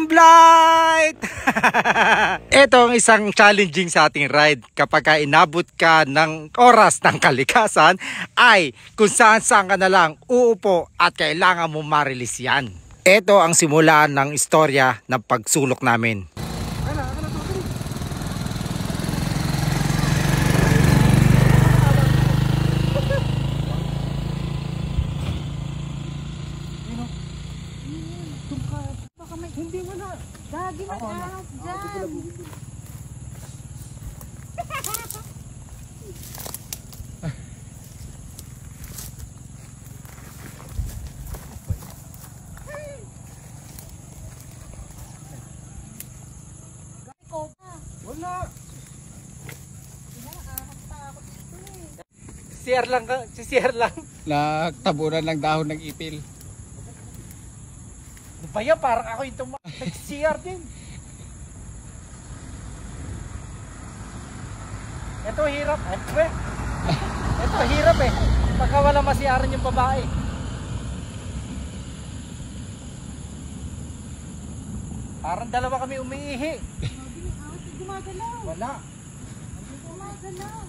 Blight! Ito ang isang challenging sa ating ride. Kapag inabot ka ng oras ng kalikasan, ay kung saan ka na lang uupo at kailangan mo ma-release yan. Ito ang simulan ng istorya ng pagsulok namin. Hindi mo na. Gagi mag-ahas dyan. Wala. Siyar lang ka. Si Siyar lang. Nagtabunan ng dahon ng ipil. Baya parang ako yung nag-CR din. Ito hirap. Ito hirap eh. Pagka wala masiyaran yung babae. Parang dalawa kami umiihi. Gumagalaw. Wala. Gumagalaw.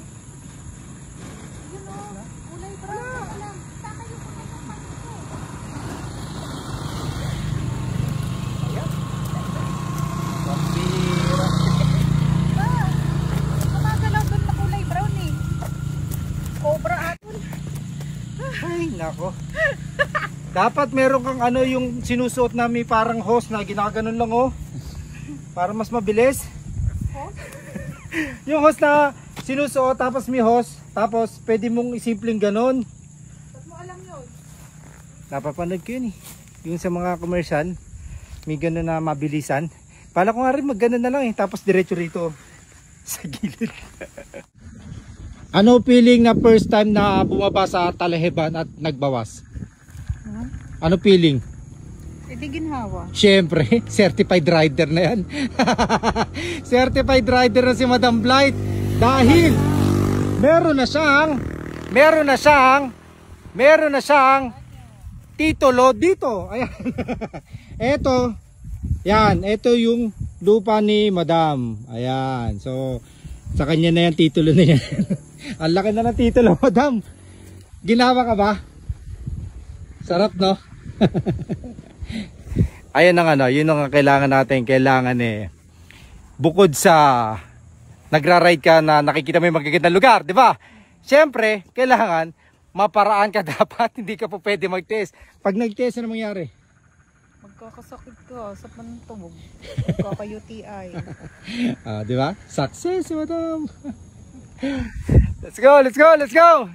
Yun o. Kulay brown. Wala. Taka yung kulay ng pangko. Ayan. Pambira. Ba? Gumagalaw doon na kulay brown eh. Cobra aton. Ay, nako. Dapat meron kang ano yung sinusuot namin parang hose na ginaganon lang oh. Para mas mabilis. Hose? Yung hose na sinusuot tapos may hose. Tapos pwede mong isimpleng ganon. Ba't mo alam yun? Napapanood ko yun eh. Yung sa mga commercial. May ganon na mabilisan. Pala ko nga rin mag ganon na lang eh. Tapos diretso rito sa gilid. Ano feeling na first time na bumaba sa Talaheban at nagbawas? Ano feeling? Hindi ginhawa. Siyempre, certified rider na yan. Certified rider na si Madam Blight. Dahil meron na siyang titulo dito. Ayan. Ito yung lupa ni Madam. Ayan. So, sa kanya na yan titulo na yan. Ang laki na ng titulo, Madam. Ginawa ka ba? Sarap, no? Ayun ang ano, yun ang kailangan natin. Kailangan bukod sa nagra-ride ka na nakikita mo yung magagandang lugar, di ba? Siyempre, kailangan maparaan ka dapat. Hindi ka po pwede mag-test. Pag nag-test, ano mangyari? Magkakasakit ka sa pantog. Magkaka-UTI. Di ba? Success, Madam. Let's go, let's go, let's go!